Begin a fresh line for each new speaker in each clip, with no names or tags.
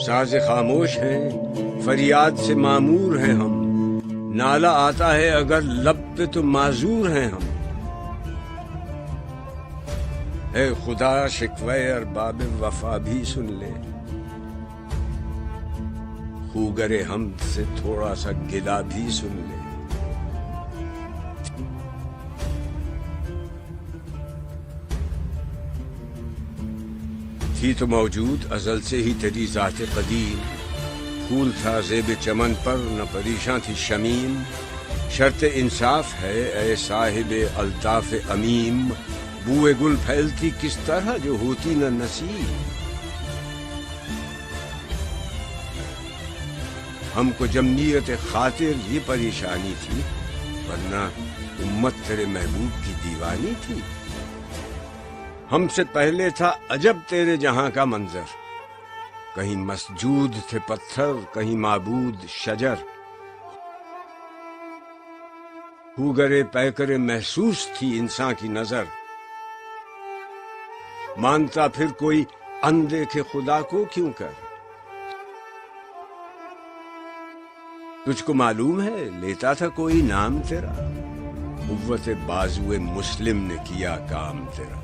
ساز خاموش ہیں فریاد سے معمور ہیں ہم، نالا آتا ہے اگر لب پہ تو معذور ہیں ہم۔ اے خدا شکوے ارباب وفا بھی سن لے، خوگر حمد سے تھوڑا سا گلا بھی سن لے۔ تھی تو موجود ازل سے ہی تیری ذات قدیم، پھول تھا زیب چمن پر نہ پریشاں تھی شمیم۔ شرط انصاف ہے اے صاحب الطاف امیم، بوئے گل پھیلتی کس طرح جو ہوتی نہ نسیم۔ ہم کو جمعیت خاطر یہ پریشانی تھی، ورنہ امت تیرے محبوب کی دیوانی تھی۔ ہم سے پہلے تھا عجب تیرے جہاں کا منظر، کہیں مسجود تھے پتھر کہیں معبود شجر۔ ہوگرے پیکرے محسوس تھی انسان کی نظر، مانتا پھر کوئی اندیکھے خدا کو کیوں کر۔ تجھ کو معلوم ہے لیتا تھا کوئی نام تیرا، قوت بازوئے مسلم نے کیا کام تیرا۔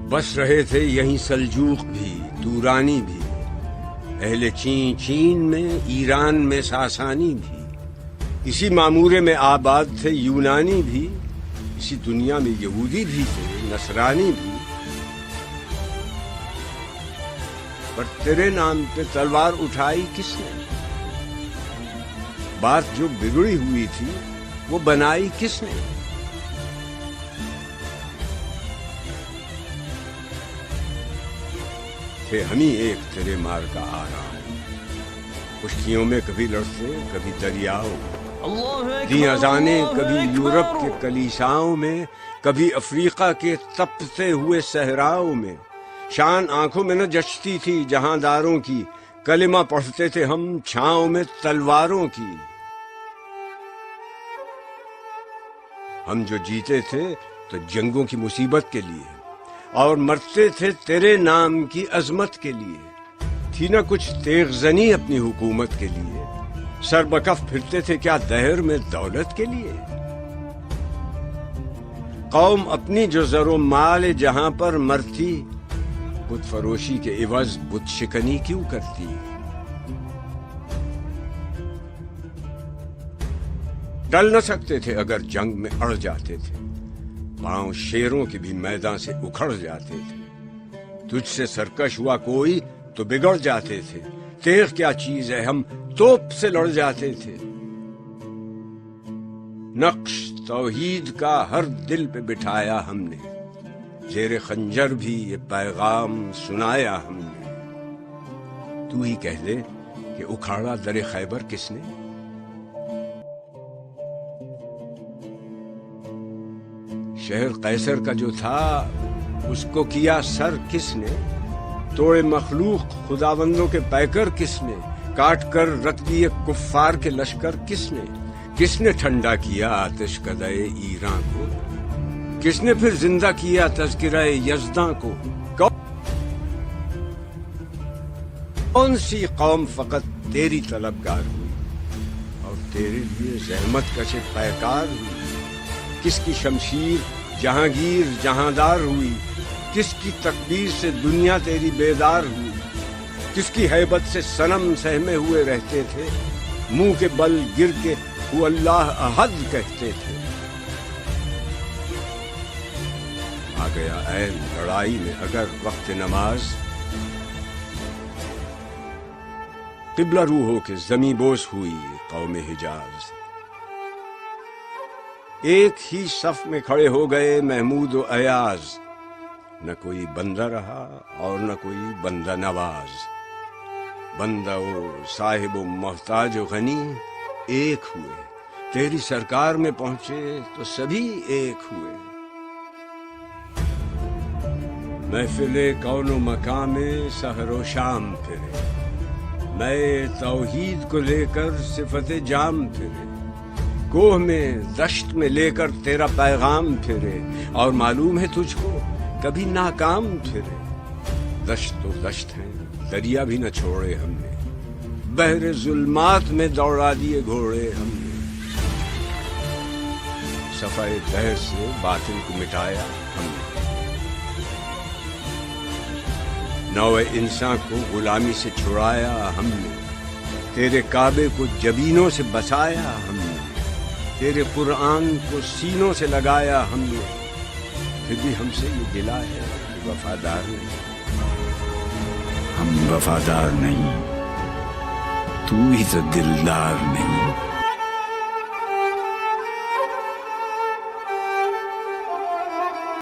بس رہے تھے یہیں سلجوق بھی تورانی بھی، اہل چین میں ایران میں ساسانی بھی، اسی معمورے میں آباد تھے یونانی بھی، اسی دنیا میں یہودی بھی تھے نصرانی بھی۔ پر تیرے نام پہ تلوار اٹھائی کس نے؟ بات جو بگڑی ہوئی تھی وہ بنائی کس نے؟ تھے ہم ہی ایک تیرے مار کا آرام، خشکیوں میں کبھی لڑتے کبھی دریاؤں، دی اذانیں کبھی یورپ کے کلیساؤں میں، کبھی افریقہ کے تپتے ہوئے صحراؤں میں۔ شان آنکھوں میں نہ جچتی تھی جہاں داروں کی، کلمہ پڑھتے تھے ہم چھاؤں میں تلواروں کی۔ ہم جو جیتے تھے تو جنگوں کی مصیبت کے لیے، اور مرتے تھے تیرے نام کی عظمت کے لیے۔ تھی نہ کچھ تیغ زنی اپنی حکومت کے لیے، سر بکف پھرتے تھے کیا دہر میں دولت کے لیے۔ قوم اپنی جو زر و مال جہاں پر مرتی، بت فروشی کے عوض بت شکنی کیوں کرتی۔ ٹل نہ سکتے تھے اگر جنگ میں اڑ جاتے تھے، پاؤں شیروں کے بھی میدان سے اکھڑ جاتے تھے۔ تجھ سے سرکش ہوا کوئی تو بگڑ جاتے تھے، تیغ کیا چیز ہے ہم توپ سے لڑ جاتے تھے۔ نقش توحید کا ہر دل پہ بٹھایا ہم نے، زیر خنجر بھی یہ پیغام سنایا ہم نے۔ تو ہی کہہ دے کہ اکھاڑا در خیبر کس نے؟ شہر قیصر کا جو تھا اس کو کیا سر کس نے؟ توڑے مخلوق خداوندوں کے پیکر کس نے؟ کاٹ کر رکھ دیے کفار کے لشکر کس نے؟ کس نے ٹھنڈا کیا آتش کدے ایران کو؟ کس نے پھر زندہ کیا تذکرہ یزداں کو؟ کون سی قوم فقط تیری طلبگار ہوئی اور تیرے لیے زحمت کش پیکار ہوئی؟ کس کی شمشیر جہانگیر جہاندار ہوئی؟ کس کی تکبیر سے دنیا تیری بیدار ہوئی؟ کس کی ہیبت سے صنم سہمے ہوئے رہتے تھے، منہ کے بل گر کے وہ اللہ احد کہتے تھے؟ آ گیا عین لڑائی میں اگر وقت نماز، قبلہ رو ہو کے زمیں بوس ہوئی قوم حجاز۔ ایک ہی صف میں کھڑے ہو گئے محمود و ایاز، نہ کوئی بندہ رہا اور نہ کوئی بندہ نواز۔ بندہ و صاحب و محتاج و غنی ایک ہوئے، تیری سرکار میں پہنچے تو سبھی ایک ہوئے۔ محفل کون و مقام میں سحر و شام پھرے، میں توحید کو لے کر صفت جام پھرے۔ کوہ میں دشت میں لے کر تیرا پیغام پھرے، اور معلوم ہے تجھ کو کبھی ناکام پھرے۔ دشت تو دشت ہیں، دریا بھی نہ چھوڑے ہم نے، بحر ظلمات میں دوڑا دیے گھوڑے ہم نے۔ صفائے دہر سے باطل کو مٹایا ہم نے، نوع انسان کو غلامی سے چھڑایا ہم نے، تیرے کعبے کو جبینوں سے بسایا ہم نے، تیرے قرآن کو سینوں سے لگایا ہم نے، پھر بھی ہم سے یہ گلہ ہے کہ وفادار نہیں۔
ہم وفادار نہیں، تو ہی تو دلدار نہیں۔